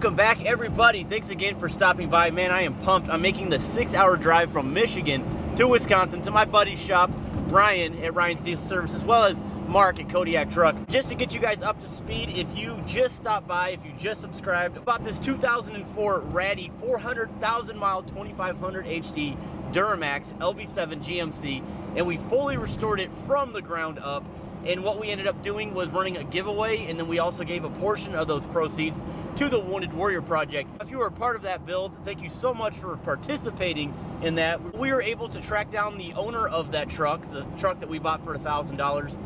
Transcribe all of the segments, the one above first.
Welcome back, everybody. Thanks again for stopping by. Man, I am pumped. I'm making the 6-hour drive from Michigan to Wisconsin to my buddy's shop, Ryan at Ryan's Diesel Service, as well as Mark at Kodiak Truck. Just to get you guys up to speed, if you just stopped by, if you just subscribed, about this 2004 ratty 400,000 mile 2500 HD Duramax LB7 GMC, and we fully restored it from the ground up. And what we ended up doing was running a giveaway, and then we also gave a portion of those proceeds to the Wounded Warrior Project. If you were a part of that build, thank you so much for participating in that. We were able to track down the owner of that truck, the truck that we bought for $1,000.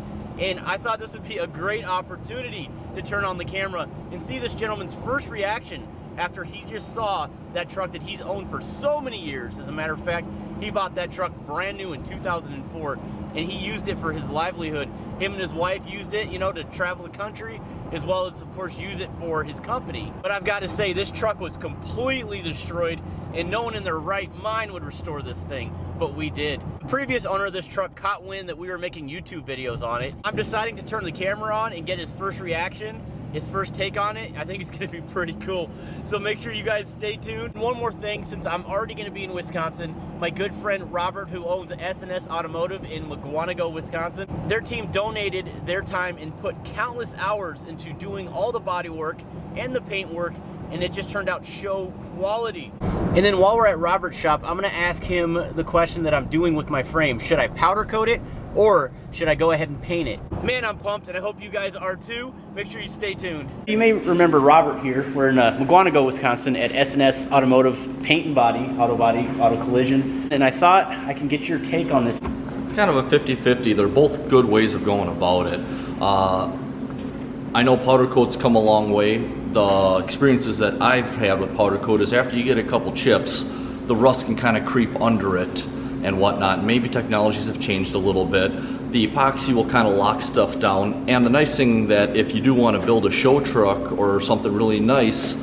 And I thought this would be a great opportunity to turn on the camera and see this gentleman's first reaction after he just saw that truck that he's owned for so many years. As a matter of fact, he bought that truck brand new in 2004, and he used it for his livelihood. Him and his wife used it, you know, to travel the country, as well as, of course, use it for his company. But I've got to say, this truck was completely destroyed, and no one in their right mind would restore this thing, but we did. The previous owner of this truck caught wind that we were making YouTube videos on it. I'm deciding to turn the camera on and get his first reaction, his first take on it. I think it's gonna be pretty cool. So make sure you guys stay tuned. One more thing, since I'm already gonna be in Wisconsin, my good friend Robert, who owns S&S Automotive in Mukwonago, Wisconsin, their team donated their time and put countless hours into doing all the body work and the paint work, and it just turned out show quality. And then while we're at Robert's shop, I'm gonna ask him the question that I'm doing with my frame. Should I powder coat it, or should I go ahead and paint it? Man, I'm pumped, and I hope you guys are too. Make sure you stay tuned. You may remember Robert here. We're in Mukwonago, Wisconsin at S&S Automotive Paint and Body, auto collision. And I thought I can get your take on this. It's kind of a 50-50. They're both good ways of going about it. I know powder coat's come a long way. The experiences that I've had with powder coat is after you get a couple chips, the rust can kind of creep under it and whatnot. Maybe technologies have changed a little bit. The epoxy will kind of lock stuff down. And the nice thing that if you do want to build a show truck or something really nice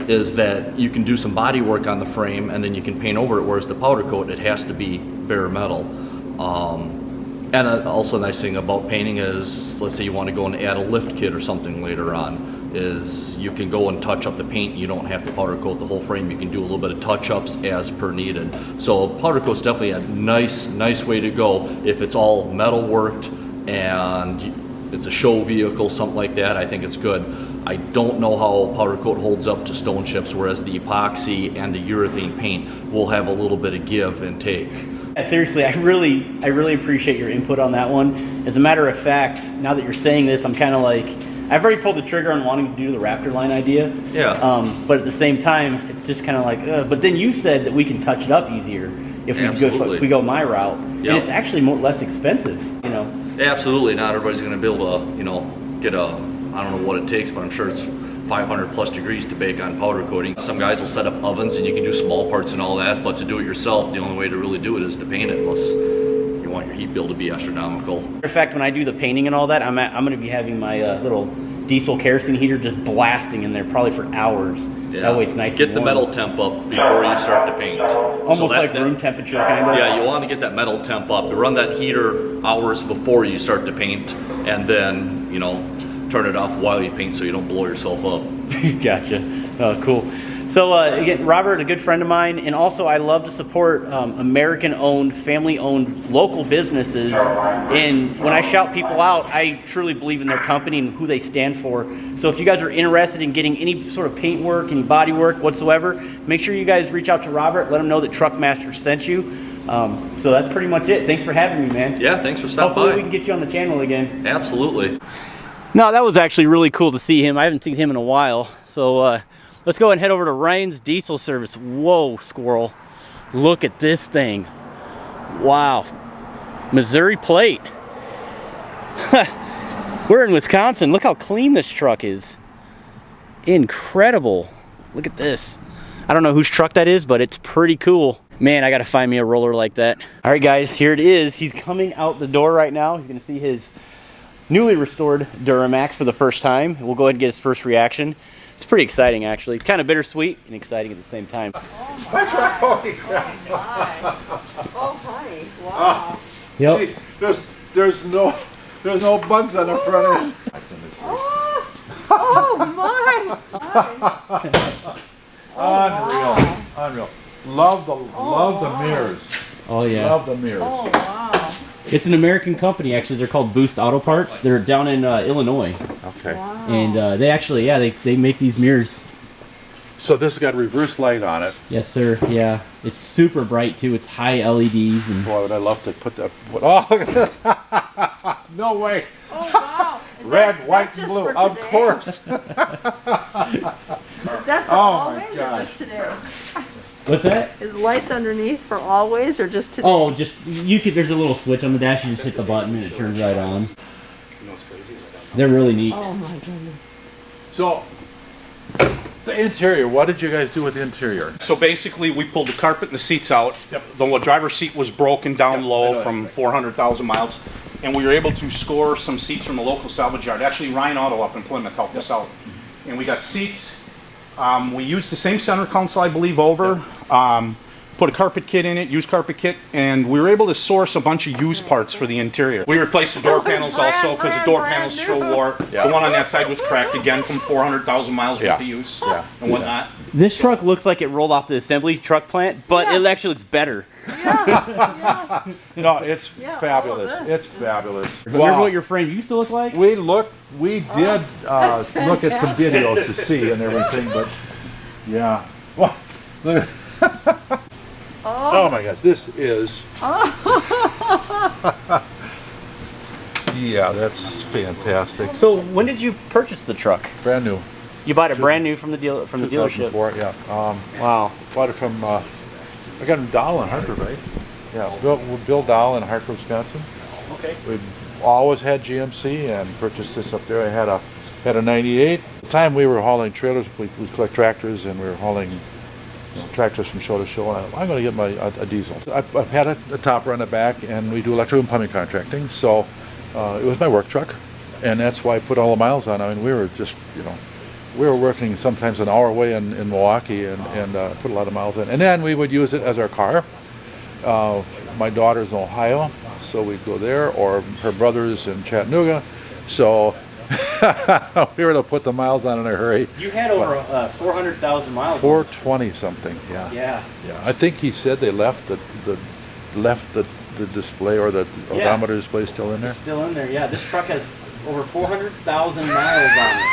is that you can do some body work on the frame and then you can paint over it, whereas the powder coat, it has to be bare metal. And also a nice thing about painting is, let's say you want to go and add a lift kit or something later on, is you can go and touch up the paint. You don't have to powder coat the whole frame. You can do a little bit of touch-ups as per needed. So powder coat's definitely a nice way to go if it's all metal worked and it's a show vehicle, something like that. I think it's good. I don't know how powder coat holds up to stone chips, whereas the epoxy and the urethane paint will have a little bit of give and take. Seriously, I really appreciate your input on that one. As a matter of fact, now that you're saying this, I'm kind of like, I've already pulled the trigger on wanting to do the Raptor line idea. Yeah. But at the same time, it's just kind of like, but then you said that we can touch it up easier if we go my route. Yep. And it's actually less expensive, you know. Absolutely. Not everybody's going to be able to, you know, get a, I don't know what it takes, but I'm sure it's 500 plus degrees to bake on powder coating. Some guys will set up ovens and you can do small parts and all that, but to do it yourself, the only way to really do it is to paint it, unless you want your heat bill to be astronomical. In fact, when I do the painting and all that, I'm going to be having my little diesel kerosene heater just blasting in there probably for hours. Yeah. That way it's nice Get and the warm. metal temp up before you start to paint. Almost like room temperature kind of. Yeah, you want to get that metal temp up. You run that heater hours before you start to paint, and then, you know, turn it off while you paint so you don't blow yourself up. Gotcha. Oh, cool. So again, Robert, a good friend of mine, and also I love to support American-owned, family-owned local businesses. And when I shout people out, I truly believe in their company and who they stand for. So if you guys are interested in getting any sort of paint work, any body work whatsoever, make sure you guys reach out to Robert. Let him know that Truckmaster sent you. So that's pretty much it. Thanks for having me, man. Yeah, thanks for stopping by. Hopefully we can get you on the channel again. Absolutely. No, that was actually really cool to see him. I haven't seen him in a while. So let's go and head over to Ryan's Diesel Service. Whoa, squirrel. Look at this thing. Wow. Missouri plate. We're in Wisconsin. Look how clean this truck is. Incredible. Look at this. I don't know whose truck that is, but it's pretty cool. Man, I got to find me a roller like that. All right, guys, here it is. He's coming out the door right now. He's going to see his newly restored Duramax for the first time. We'll go ahead and get his first reaction. It's pretty exciting, actually. It's kind of bittersweet and exciting at the same time. Oh my God. Holy crap. Oh, honey. Wow. Yep. Jeez, there's no bugs on the front end. Oh my. Unreal. Unreal. Love the mirrors. Oh yeah. Love the mirrors. Oh, wow. It's an American company actually. They're called Boost Auto Parts. They're down in Illinois, Okay. Wow. and they actually they make these mirrors. So this has got reverse light on it. Yes, sir. Yeah, it's super bright too. It's high LEDs and Boy, would I love to put that. Oh, look at this. No way. Oh, wow. Is Red, that white, just and blue. for Of today? course. Is that for Oh, my always or gosh. just today? what's that? Is the lights underneath for always or just today? Oh, just you could. There's a little switch on the dash. You just hit the button and it turns right on. They're really neat. Oh, my goodness. So, the interior. What did you guys do with the interior? So basically, we pulled the carpet and the seats out. The driver's seat was broken down low from 400,000 miles, and we were able to score some seats from a local salvage yard. Actually, Ryan Auto up in Plymouth helped us out. And we got seats. We used the same center console, I believe, over. Put a carpet kit in it, used carpet kit, and we were able to source a bunch of used parts for the interior. We replaced the door panels also because the door panels still wore. The one on that side was cracked again from 400,000 miles worth of use and whatnot. This truck looks like it rolled off the assembly truck plant, but it actually looks better. Yeah. No, it's Yeah, fabulous. all of this. It's fabulous. Remember what your frame used to look like? We did That's look at some fantastic. videos to see and everything, but yeah. Well, look at- oh my gosh, this is. Yeah, that's fantastic. So when did you purchase the truck? Brand new. You bought it brand new from the dealership. 2004, yeah. Wow. Bought it from. I got it Dahl in Hartford, right? Yeah, Bill Dahl in Hartford, Wisconsin. Okay. We always had GMC and purchased this up there. I had a '98. At the time we were hauling trailers. We collect tractors and we were hauling tractors from show to show. And I'm going to get a diesel. I've had a topper on the back, and we do electrical and plumbing contracting. So it was my work truck, and that's why I put all the miles on. I mean, we were just we were working sometimes an hour away in Milwaukee and put a lot of miles in. And then we would use it as our car. My daughter's in Ohio, so we'd go there, or her brother's in Chattanooga. So we were able to put the miles on in a hurry. You had over 400,000 miles. 420 something, yeah. Yeah. Yeah. I think he said they left the display or the odometer display still in there. It's still in there, yeah. This truck has over 400,000 miles on it.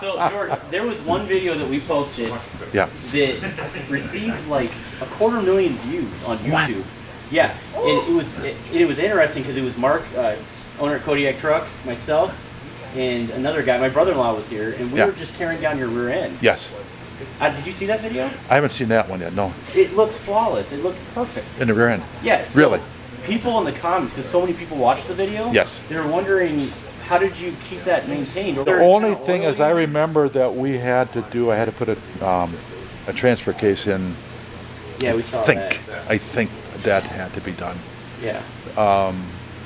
So, George, there was one video that we posted Yeah. that received like 250,000 views on YouTube. Yeah, and it was interesting because it was Mark, owner of Kodiak Truck, myself, and another guy. My brother-in-law was here, and we were just tearing down your rear end. Yes. Did you see that video? I haven't seen that one yet, no. It looks flawless. It looked perfect. In the rear end. Yes. Really? People in the comments, because so many people watched the video. Yes. They were wondering, how did you keep that maintained? The only thing is, I remember that we had to do. I had to put a transfer case in. Yeah, we saw that. I think that had to be done. Yeah.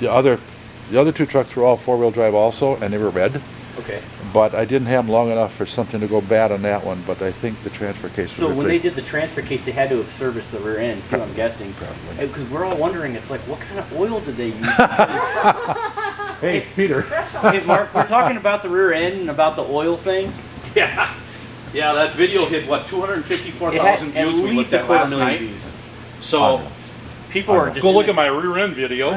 The other two trucks were all four-wheel drive also, and they were red. Okay. But I didn't have them long enough for something to go bad on that one. But I think the transfer case was So when they replaced. did the transfer case, they had to have serviced the rear end too, I'm guessing. Probably. Because we're all wondering, it's like, what kind of oil did they use? Hey, Peter. Hey, Mark, we're talking about the rear end and about the oil thing. Yeah. Yeah, that video hit, what, 254,000 It had views at we least looked at last 250,000 night. views. So People are just go look at my rear end video.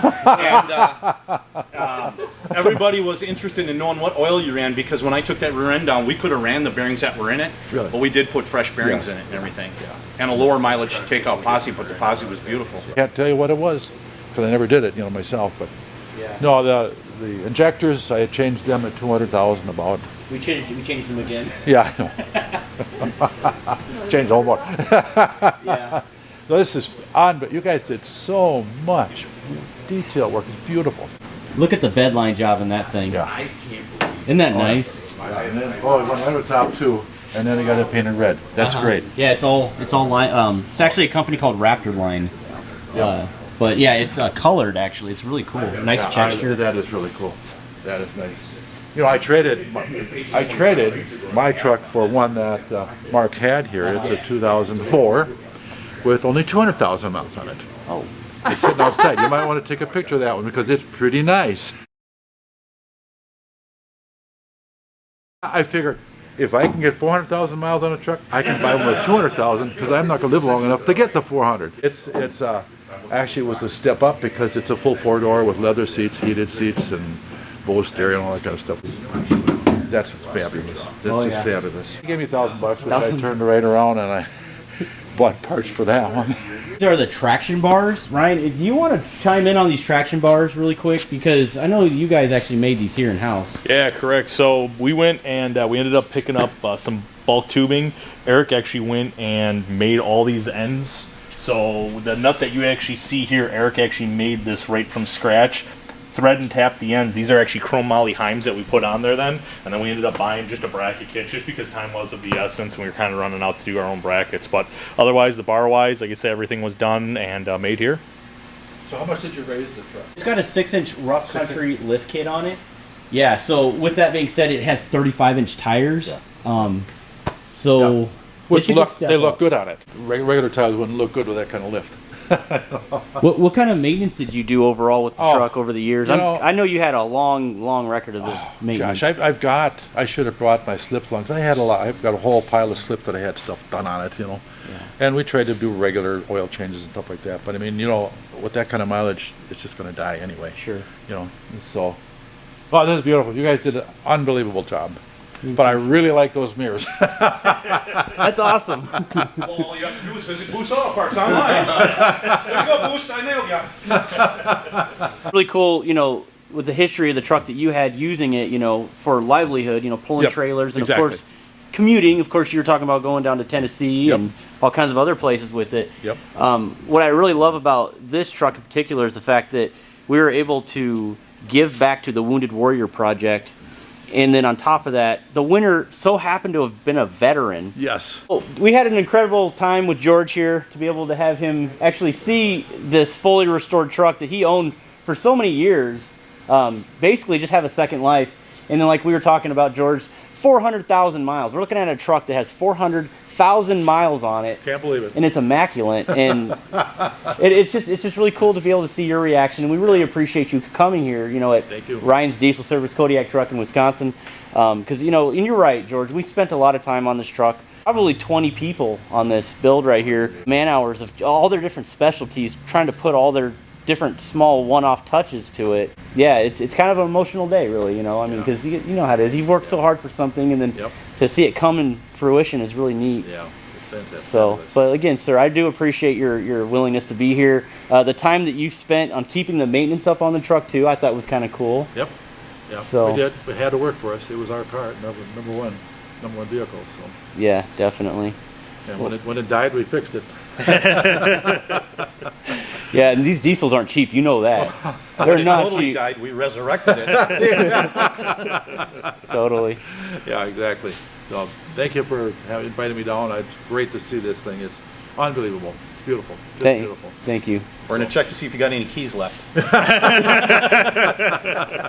And everybody was interested in knowing what oil you ran, because when I took that rear end down, we could have ran the bearings that were in it. Really? But we did put fresh bearings in it and everything. And a lower mileage takeout posse, but the posse was beautiful. Can't tell you what it was because I never did it, myself. But no, the injectors, I had changed them at 200,000 about. we changed them again. Yeah, I know. Changed the whole bar. Yeah. No, this is on, but you guys did so much detail work. It's beautiful. Look at the bed line job in that thing. Yeah. Isn't that nice? And then, it went over the top too, and then I got it painted red. That's great. Yeah, it's all line. It's actually a company called Raptor Line. But yeah, it's colored actually. It's really cool. Nice Yeah, texture. that is really cool. That is nice. I traded my truck for one that Mark had here. It's a 2004 with only 200,000 miles on it. Oh. It's sitting outside. You might want to take a picture of that one because it's pretty nice. I figured if I can get 400,000 miles on a truck, I can buy one with 200,000 because I'm not going to live long enough to get the 400. It's actually it was a step up because it's a full four-door with leather seats, heated seats, and Bose stereo and all that kind of stuff. That's fabulous. That's just fabulous. He gave me $1,000, which I turned right around and I bought parts for that one. These are the traction bars. Ryan, do you want to chime in on these traction bars really quick? Because I know you guys actually made these here in-house. Yeah, correct. So we went and we ended up picking up some bulk tubing. Eric actually went and made all these ends. So the nut that you actually see here, Eric actually made this right from scratch. Thread and tap the ends. These are actually chrome moly heims that we put on there then, and then we ended up buying just a bracket kit just because time was of the essence and we were kind of running out to do our own brackets. But otherwise, the bar wise, like I said, everything was done and made here. So how much did you raise the truck? It's got a 6-inch rough country lift kit on it. Yeah, so with that being said, it has 35-inch tires. Yeah. So Which they look good on it. Regular tires wouldn't look good with that kind of lift. What kind of maintenance did you do overall with the truck over the years? I know you had a long record of the maintenance. Gosh, I should have brought my slips along. 'Cause I had a lot. I've got a whole pile of slips that I had stuff done on it, Yeah. And we tried to do regular oil changes and stuff like that. But I mean, with that kind of mileage, it's just going to die anyway. Sure. So, oh, this is beautiful. You guys did an unbelievable job. But I really like those mirrors. That's awesome. Well, all you have to do is visit Boost Auto Parts online. There you go, Boost. I nailed you. Really cool, with the history of the truck that you had using it, for livelihood, pulling trailers and of course commuting. Of course, you were talking about going down to Tennessee and all kinds of other places with it. Yep. What I really love about this truck in particular is the fact that we were able to give back to the Wounded Warrior Project. And then on top of that, the winner so happened to have been a veteran. Yes. We had an incredible time with George here to be able to have him actually see this fully restored truck that he owned for so many years, basically just have a second life. And then like we were talking about, George, 400,000 miles. We're looking at a truck that has 400,000 miles on it. Can't believe it. And it's immaculate. And it's just really cool to be able to see your reaction. And we really appreciate you coming here, Thank you. Ryan's Diesel Service Kodiak truck in Wisconsin. Because, and you're right, George, we spent a lot of time on this truck. Probably 20 people on this build right here. Man hours of all their different specialties, trying to put all their different small one-off touches to it. Yeah, it's kind of an emotional day, really, because you know how it is. You've worked so hard for something, and then to see it come in fruition is really neat. Yeah, it's fantastic. So, but again, sir, I do appreciate your willingness to be here. The time that you spent on keeping the maintenance up on the truck, too, I thought was kind of cool. Yep. Yeah, so, we did. It had to work for us. It was our part, number one vehicle. So. Yeah, definitely. And when it died, we fixed it. Yeah, and these diesels aren't cheap. You know that. They're not totally cheap. died. We resurrected it. Totally. Yeah, exactly. So thank you for inviting me down. It's great to see this thing. It's unbelievable. It's beautiful. Just beautiful. Thank you. We're going to check to see if you got any keys left.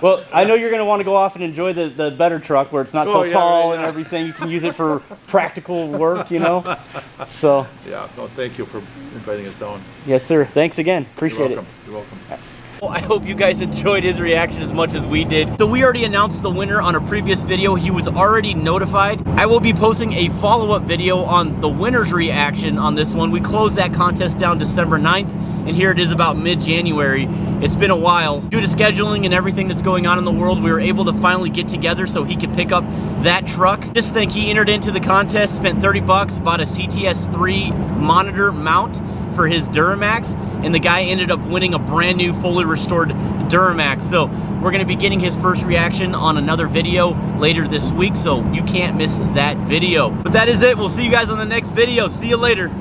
Well, I know you're going to want to go off and enjoy the better truck where it's not so tall and everything. You can use it for practical work, So. Yeah, no, thank you for inviting us down. Yes, sir. Thanks again. Appreciate it. You're welcome. Well, I hope you guys enjoyed his reaction as much as we did. So we already announced the winner on a previous video. He was already notified. I will be posting a follow-up video on the winner's reaction on this one. We closed that contest down December 9th, and here it is about mid-January. It's been a while. Due to scheduling and everything that's going on in the world, we were able to finally get together so he could pick up that truck. Just think, he entered into the contest, spent 30 bucks, bought a CTS3 monitor mount for his Duramax, and the guy ended up winning a brand new fully restored Duramax. So we're going to be getting his first reaction on another video later this week, so you can't miss that video. But that is it. We'll see you guys on the next video. See you later.